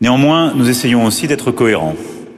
Néanmoins, nous essayons aussi d'être cohérents.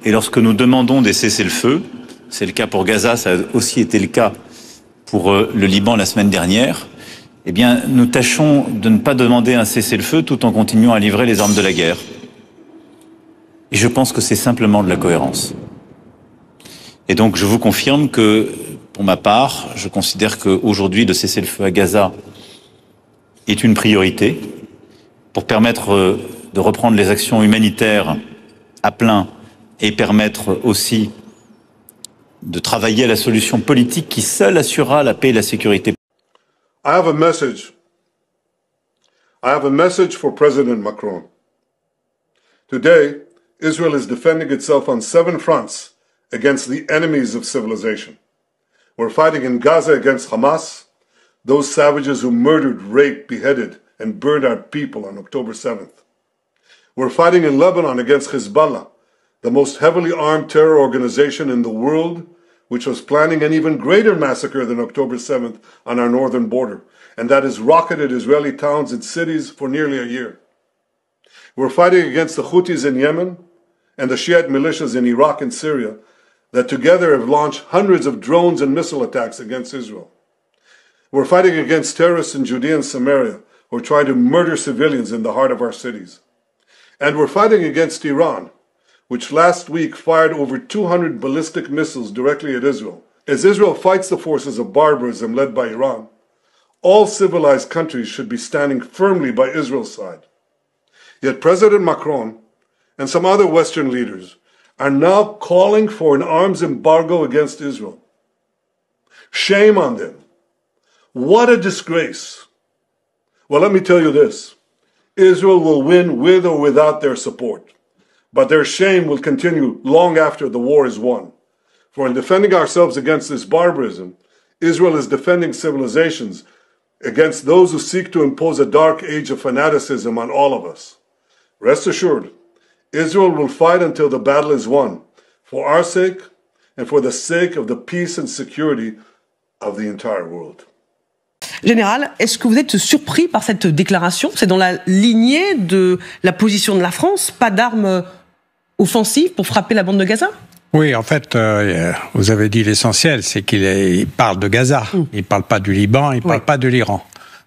Et lorsque nous demandons des cessez-le-feu, c'est le cas pour Gaza, ça a aussi été le cas pour le Liban la semaine dernière, eh bien, nous tâchons de ne pas demander un cessez-le-feu tout en continuant à livrer les armes de la guerre. Et je pense que c'est simplement de la cohérence. Et donc, je vous confirme que, pour ma part, je considère qu'aujourd'hui, le cessez-le-feu à Gaza est une priorité pour permettre de reprendre les actions humanitaires à plein et permettre aussi de travailler à la solution politique qui seule assurera la paix et la sécurité. I have a message. I have a message for President Macron. Today, Israel is defending itself on 7 fronts against the enemies of civilization. We're fighting in Gaza against Hamas, those savages who murdered, raped, beheaded, and burned our people on October 7th. We're fighting in Lebanon against Hezbollah, the most heavily armed terror organization in the world, which was planning an even greater massacre than October 7th on our northern border, and that has rocketed Israeli towns and cities for nearly a year. We're fighting against the Houthis in Yemen and the Shiite militias in Iraq and Syria that together have launched hundreds of drones and missile attacks against Israel. We're fighting against terrorists in Judea and Samaria who are trying to murder civilians in the heart of our cities. And we're fighting against Iran, which last week fired over 200 ballistic missiles directly at Israel. As Israel fights the forces of barbarism led by Iran, all civilized countries should be standing firmly by Israel's side. Yet President Macron and some other Western leaders are now calling for an arms embargo against Israel. Shame on them. What a disgrace. Well, let me tell you this. Israel will win with or without their support. But their shame will continue long after the war is won. For in defending ourselves against this barbarism, Israel is defending civilizations against those who seek to impose a dark age of fanaticism on all of us. Rest assured, Israel will fight until the battle is won, for our sake and for the sake of the peace and security of the entire world. Général, est-ce que vous êtes surpris par cette déclaration? C'est dans la lignée de la position de la France, pas d'armes offensives pour frapper la bande de Gaza? Oui, en fait, vous avez dit l'essentiel, c'est qu'il parle de Gaza. Il ne parle pas du Liban, il ne parle pas de l'Iran.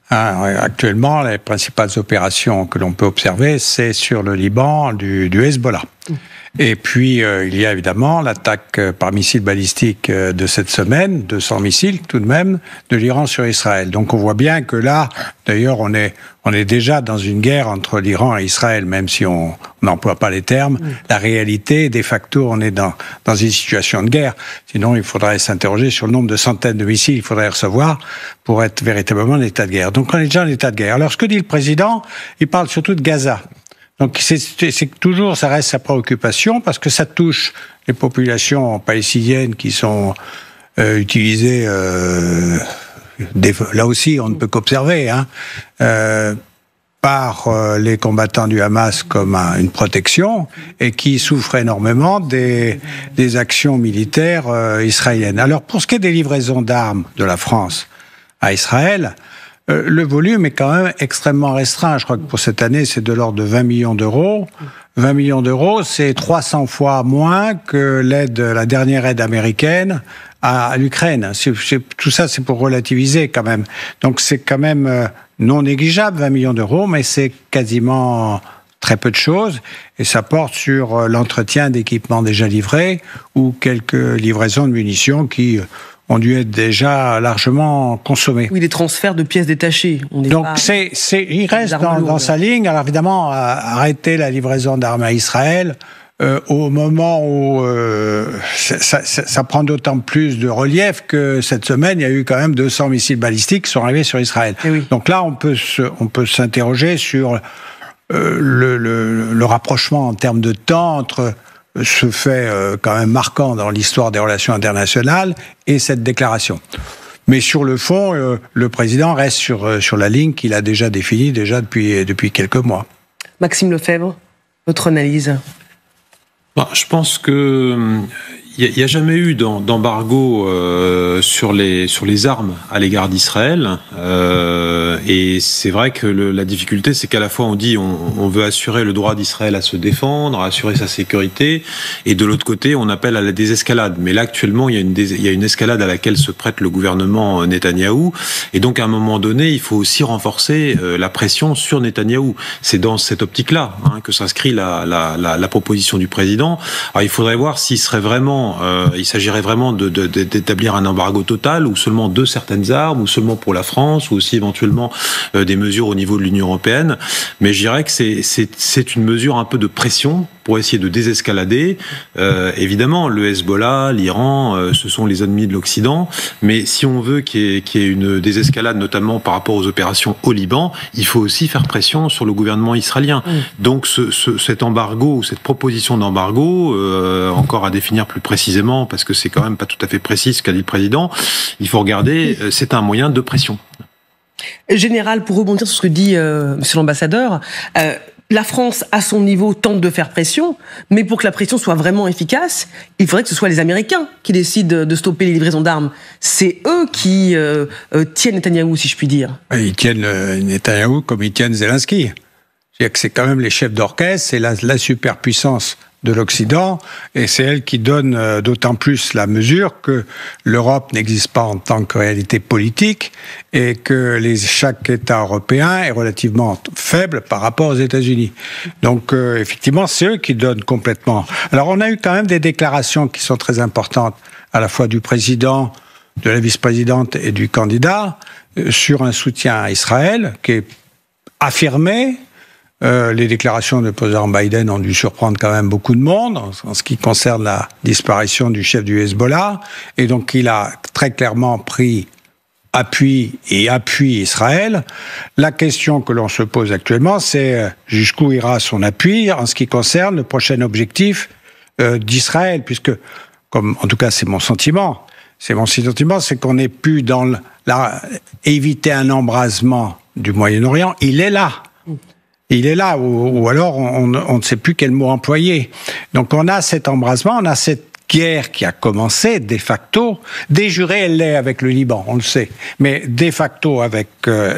Actuellement, les principales opérations que l'on peut observer, c'est sur le Liban du Hezbollah. Et puis, il y a évidemment l'attaque par missile balistique de cette semaine, 200 missiles tout de même, de l'Iran sur Israël. Donc on voit bien que là, d'ailleurs, on est déjà dans une guerre entre l'Iran et Israël, même si on n'emploie pas les termes. La réalité, de facto, on est dans une situation de guerre. Sinon, il faudrait s'interroger sur le nombre de centaines de missiles qu'il faudrait recevoir pour être véritablement en état de guerre. Donc on est déjà en état de guerre. Alors ce que dit le président, il parle surtout de Gaza. Donc c'est toujours, ça reste sa préoccupation parce que ça touche les populations palestiniennes qui sont utilisées, là aussi on ne peut qu'observer, par les combattants du Hamas comme une protection et qui souffrent énormément des actions militaires israéliennes. Alors pour ce qui est des livraisons d'armes de la France à Israël, le volume est quand même extrêmement restreint. Je crois que pour cette année, c'est de l'ordre de 20 millions d'euros. 20 millions d'euros, c'est 300 fois moins que la dernière aide américaine à l'Ukraine. Tout ça, c'est pour relativiser quand même. Donc c'est quand même non négligeable, 20 millions d'euros, mais c'est quasiment très peu de choses. Et ça porte sur l'entretien d'équipements déjà livrés ou quelques livraisons de munitions qui ont dû être déjà largement consommés. Oui, des transferts de pièces détachées. Donc il reste dans sa ligne. Alors évidemment, arrêter la livraison d'armes à Israël au moment où ça prend d'autant plus de relief que cette semaine, il y a eu quand même 200 missiles balistiques qui sont arrivés sur Israël. Oui. Donc là, on peut s'interroger sur le rapprochement en termes de temps entre ce fait quand même marquant dans l'histoire des relations internationales et cette déclaration. Mais sur le fond, le président reste sur la ligne qu'il a déjà définie depuis quelques mois. Maxime Lefebvre, votre analyse? Je pense que Il n'y a jamais eu d'embargo sur les armes à l'égard d'Israël. Et c'est vrai que la difficulté, c'est qu'à la fois on dit on veut assurer le droit d'Israël à se défendre, à assurer sa sécurité, et de l'autre côté, on appelle à la désescalade. Mais là, actuellement, il y a une escalade à laquelle se prête le gouvernement Netanyahou. Et donc, à un moment donné, il faut aussi renforcer la pression sur Netanyahou. C'est dans cette optique-là que s'inscrit la proposition du président. Alors, il faudrait voir s'il s'agirait vraiment d'établir un embargo total, ou seulement de certaines armes, ou seulement pour la France, ou aussi éventuellement des mesures au niveau de l'Union européenne. Mais je dirais que c'est une mesure un peu de pression pour essayer de désescalader. Évidemment, le Hezbollah, l'Iran, ce sont les ennemis de l'Occident, mais si on veut qu'il y ait une désescalade, notamment par rapport aux opérations au Liban, il faut aussi faire pression sur le gouvernement israélien. Donc cet embargo, ou cette proposition d'embargo, encore à définir plus précisément, parce que c'est quand même pas tout à fait précis ce qu'a dit le président, il faut regarder, c'est un moyen de pression. Général, pour rebondir sur ce que dit monsieur l'ambassadeur, la France, à son niveau, tente de faire pression, mais pour que la pression soit vraiment efficace, il faudrait que ce soit les Américains qui décident de stopper les livraisons d'armes. C'est eux qui tiennent Netanyahou, si je puis dire. Ils tiennent Netanyahou comme ils tiennent Zelensky. C'est-à-dire que c'est quand même les chefs d'orchestre, c'est la superpuissance de l'Occident, et c'est elle qui donne d'autant plus la mesure que l'Europe n'existe pas en tant que réalité politique, et que chaque État européen est relativement faible par rapport aux États-Unis. Donc effectivement, c'est eux qui donnent complètement. Alors on a eu quand même des déclarations qui sont très importantes, à la fois du président, de la vice-présidente et du candidat, sur un soutien à Israël qui est affirmé. Les déclarations du président Biden ont dû surprendre quand même beaucoup de monde en ce qui concerne la disparition du chef du Hezbollah. Et donc, il a très clairement pris appuie Israël. La question que l'on se pose actuellement, c'est jusqu'où ira son appui en ce qui concerne le prochain objectif d'Israël, puisque, comme en tout cas c'est mon sentiment, c'est qu'on n'est plus dans éviter un embrasement du Moyen-Orient. Il est là. Il est là, ou alors on ne sait plus quel mot employer. Donc on a cet embrasement, on a cette guerre qui a commencé de facto, de jure elle l'est avec le Liban, on le sait, mais de facto avec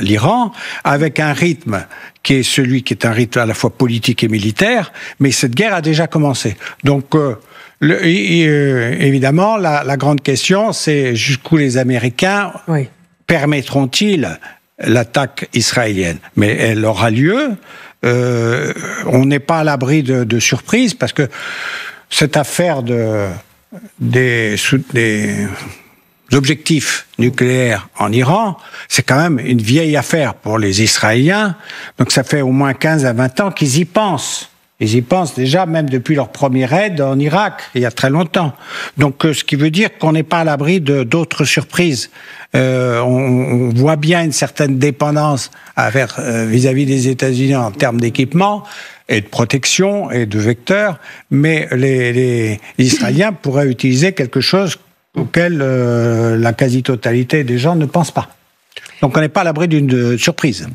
l'Iran, avec un rythme qui est celui qui est un rythme à la fois politique et militaire, mais cette guerre a déjà commencé. Donc évidemment, la grande question, c'est jusqu'où les Américains permettront-ils l'attaque israélienne. Mais elle aura lieu. On n'est pas à l'abri de surprises, parce que cette affaire des objectifs nucléaires en Iran, c'est quand même une vieille affaire pour les Israéliens. Donc ça fait au moins 15 à 20 ans qu'ils y pensent. Ils y pensent déjà, même depuis leur premier raid en Irak, il y a très longtemps. Donc, ce qui veut dire qu'on n'est pas à l'abri d'autres surprises. On voit bien une certaine dépendance vis-à-vis des États-Unis en termes d'équipement et de protection et de vecteurs, mais les Israéliens pourraient utiliser quelque chose auquel la quasi-totalité des gens ne pensent pas. Donc, on n'est pas à l'abri d'une surprise.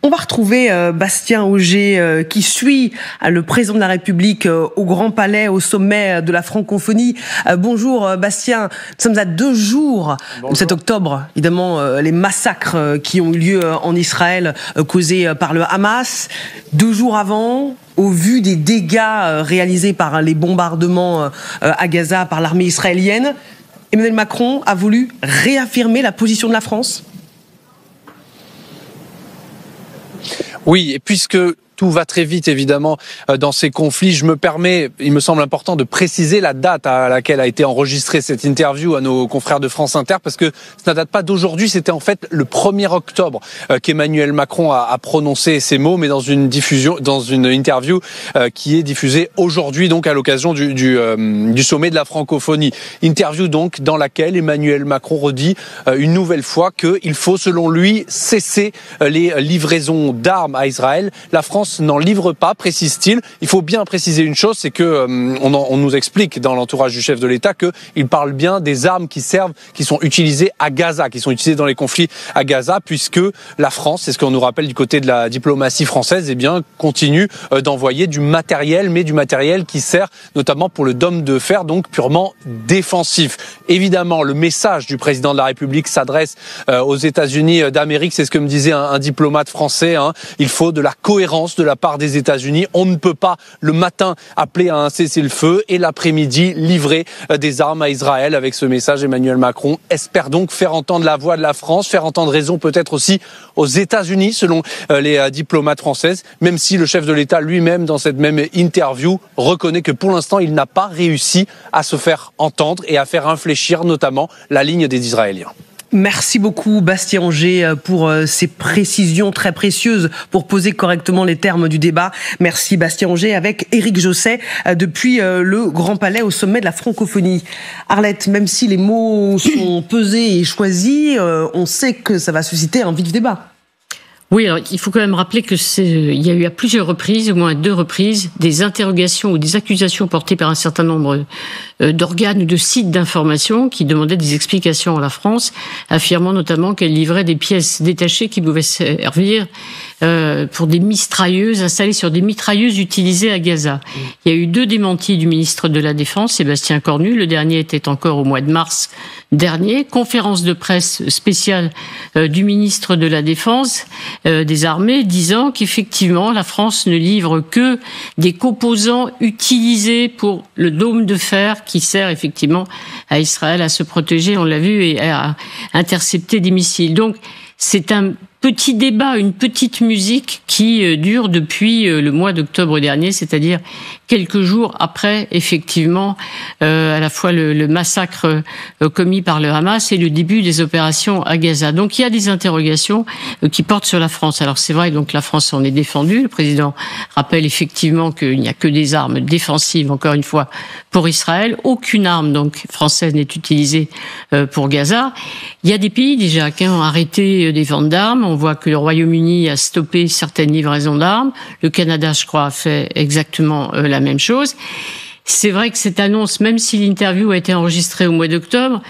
On va retrouver Bastien Auger qui suit le président de la République au Grand Palais, au sommet de la francophonie. Bonjour Bastien, nous sommes à 2 jours de cet octobre, évidemment les massacres qui ont eu lieu en Israël causés par le Hamas. 2 jours avant, au vu des dégâts réalisés par les bombardements à Gaza par l'armée israélienne, Emmanuel Macron a voulu réaffirmer la position de la France. Oui, et puisque tout va très vite, évidemment, dans ces conflits, je me permets, il me semble important de préciser la date à laquelle a été enregistrée cette interview à nos confrères de France Inter, parce que ça ne date pas d'aujourd'hui, c'était en fait le 1er octobre qu'Emmanuel Macron a prononcé ces mots, mais dans une interview qui est diffusée aujourd'hui, donc à l'occasion du sommet de la francophonie. Interview donc dans laquelle Emmanuel Macron redit une nouvelle fois qu'il faut, selon lui, cesser les livraisons d'armes à Israël. La France France n'en livre pas, précise-t-il. Il faut bien préciser une chose, c'est que on nous explique dans l'entourage du chef de l'État qu'il parle bien des armes qui sont utilisées à Gaza, qui sont utilisées dans les conflits à Gaza, puisque la France, c'est ce qu'on nous rappelle du côté de la diplomatie française, eh bien, continue d'envoyer du matériel, mais du matériel qui sert notamment pour le dôme de fer, donc purement défensif. Évidemment, le message du président de la République s'adresse aux États-Unis d'Amérique, c'est ce que me disait un diplomate français, hein. Il faut de la cohérence de la part des États-Unis. On ne peut pas le matin appeler à un cessez-le-feu et l'après-midi livrer des armes à Israël. Avec ce message, Emmanuel Macron espère donc faire entendre la voix de la France, faire entendre raison peut-être aussi aux États-Unis, selon les diplomates françaises, même si le chef de l'État lui-même, dans cette même interview, reconnaît que pour l'instant, il n'a pas réussi à se faire entendre et à faire infléchir notamment la ligne des Israéliens. Merci beaucoup Bastien Angers pour ces précisions très précieuses pour poser correctement les termes du débat. Merci Bastien Angers avec Éric Josset depuis le Grand Palais au sommet de la francophonie. Arlette, même si les mots sont pesés et choisis, on sait que ça va susciter un vif débat. Oui, alors il faut quand même rappeler que il y a eu à plusieurs reprises, au moins 2 reprises, des interrogations ou des accusations portées par un certain nombre d'organes ou de sites d'information qui demandaient des explications à la France, affirmant notamment qu'elle livrait des pièces détachées qui pouvaient servir pour des mitrailleuses installées sur des mitrailleuses utilisées à Gaza. Il y a eu 2 démentis du ministre de la Défense, Sébastien Cornu. Le dernier était encore au mois de mars dernier. Conférence de presse spéciale du ministre de la Défense des armées disant qu'effectivement la France ne livre que des composants utilisés pour le dôme de fer qui sert effectivement à Israël à se protéger, on l'a vu, et à intercepter des missiles. Donc c'est un petit débat, une petite musique qui dure depuis le mois d'octobre dernier, c'est-à-dire quelques jours après, effectivement, à la fois le massacre commis par le Hamas et le début des opérations à Gaza. Donc il y a des interrogations qui portent sur la France. Alors c'est vrai, donc la France en est défendue. Le président rappelle effectivement qu'il n'y a que des armes défensives, encore une fois, pour Israël. Aucune arme donc française n'est utilisée pour Gaza. Il y a des pays déjà qui ont arrêté des ventes d'armes. On voit que le Royaume-Uni a stoppé certaines livraisons d'armes. Le Canada, je crois, a fait exactement la même chose. C'est vrai que cette annonce, même si l'interview a été enregistrée au mois d'octobre,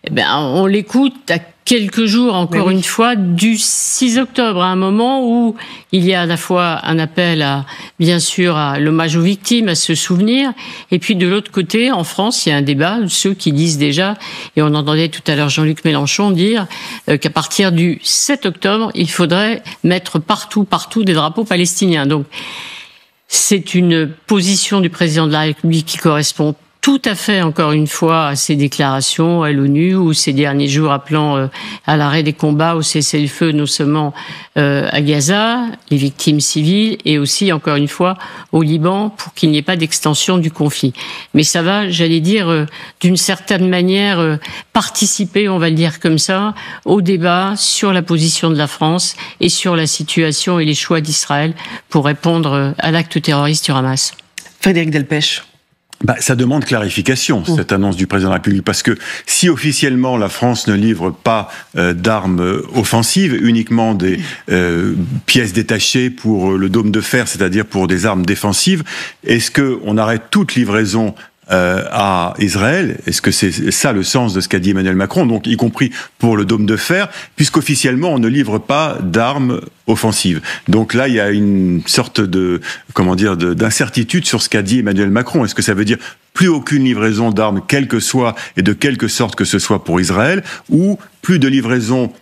eh ben, on l'écoute à quelques jours, encore une fois, du 6 octobre, à un moment où il y a à la fois un appel à, bien sûr, à l'hommage aux victimes, à se souvenir, et puis de l'autre côté, en France, il y a un débat, ceux qui disent déjà, et on entendait tout à l'heure Jean-Luc Mélenchon dire qu'à partir du 7 octobre, il faudrait mettre partout des drapeaux palestiniens. Donc, c'est une position du président de la République qui correspond tout à fait, encore une fois, à ces déclarations à l'ONU ou ces derniers jours appelant à l'arrêt des combats, au cessez-le-feu, non seulement à Gaza, les victimes civiles, et aussi, encore une fois, au Liban, pour qu'il n'y ait pas d'extension du conflit. Mais ça va, j'allais dire, d'une certaine manière, participer, on va le dire comme ça, au débat sur la position de la France et sur la situation et les choix d'Israël pour répondre à l'acte terroriste du Hamas. Frédéric Delpech. Ça demande clarification, cette annonce du président de la République, parce que si officiellement la France ne livre pas d'armes offensives, uniquement des pièces détachées pour le dôme de fer, c'est-à-dire pour des armes défensives, est-ce qu'on arrête toute livraison à Israël? Est-ce que c'est ça le sens de ce qu'a dit Emmanuel Macron, donc y compris pour le dôme de fer, puisqu'officiellement on ne livre pas d'armes offensives. Donc là, il y a une sorte de, d'incertitude sur ce qu'a dit Emmanuel Macron. Est-ce que ça veut dire plus aucune livraison d'armes, quelle que soit et de quelque sorte que ce soit pour Israël, ou plus de livraison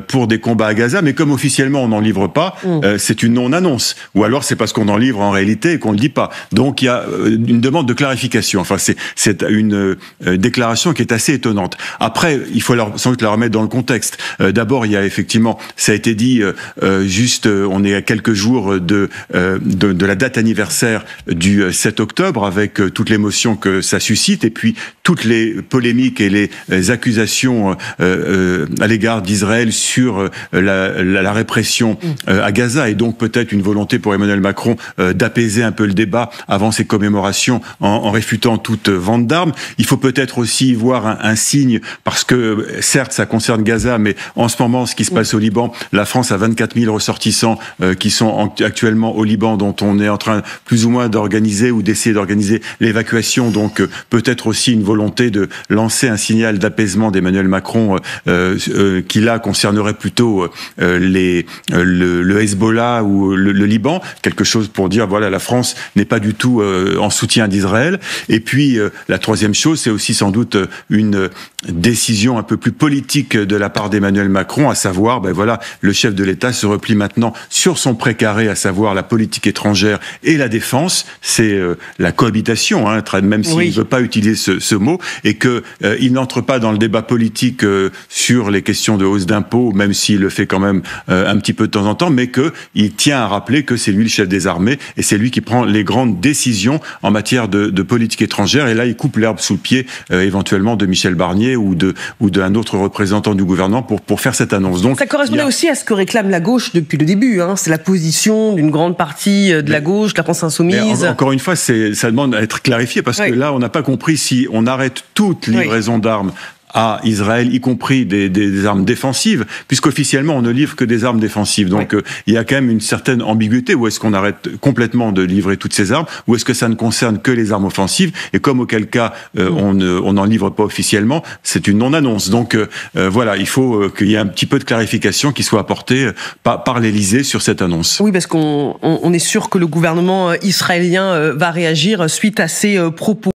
pour des combats à Gaza, mais comme officiellement on n'en livre pas, c'est une non-annonce. Ou alors c'est parce qu'on en livre en réalité et qu'on ne le dit pas. Donc il y a une demande de clarification. Enfin, c'est une déclaration qui est assez étonnante. Après, il faut sans doute la remettre dans le contexte. D'abord, il y a effectivement, ça a été dit, on est à quelques jours de la date anniversaire du 7 octobre, avec toute l'émotion que que ça suscite, et puis toutes les polémiques et les accusations à l'égard d'Israël sur la répression à Gaza, et donc peut-être une volonté pour Emmanuel Macron d'apaiser un peu le débat avant ces commémorations en réfutant toute vente d'armes. Il faut peut-être aussi voir un signe, parce que certes ça concerne Gaza, mais en ce moment ce qui se passe au Liban, la France a 24 000 ressortissants qui sont actuellement au Liban, dont on est en train plus ou moins d'organiser ou d'essayer d'organiser l'évacuation, donc peut-être aussi une volonté de lancer un signal d'apaisement d'Emmanuel Macron qui là concernerait plutôt le Hezbollah ou le Liban, quelque chose pour dire voilà, la France n'est pas du tout en soutien d'Israël. Et puis la troisième chose, c'est aussi sans doute une décision un peu plus politique de la part d'Emmanuel Macron, à savoir, ben voilà, le chef de l'État se replie maintenant sur son précaré, à savoir la politique étrangère et la défense. C'est la cohabitation, hein, même s'il ne veut pas utiliser ce mot, et que il n'entre pas dans le débat politique sur les questions de hausse d'impôts, même s'il le fait quand même un petit peu de temps en temps, mais que il tient à rappeler que c'est lui le chef des armées et c'est lui qui prend les grandes décisions en matière de politique étrangère. Et là, il coupe l'herbe sous le pied éventuellement de Michel Barnier ou d'un autre représentant du gouvernement pour faire cette annonce. Donc ça correspondait aussi à ce que réclame la gauche depuis le début. Hein. C'est la position d'une grande partie de la gauche, de la France insoumise. Encore une fois, ça demande à être clarifié, parce que là, on n'a pas compris si on arrête toute livraison d'armes à Israël, y compris des armes défensives, puisqu'officiellement on ne livre que des armes défensives. Donc il y a quand même une certaine ambiguïté. Où est-ce qu'on arrête complètement de livrer toutes ces armes, ou est-ce que ça ne concerne que les armes offensives, et comme auquel cas on n'en livre pas officiellement, c'est une non-annonce. Donc voilà, il faut qu'il y ait un petit peu de clarification qui soit apportée par l'Élysée sur cette annonce. Oui, parce qu'on est sûr que le gouvernement israélien va réagir suite à ces propos.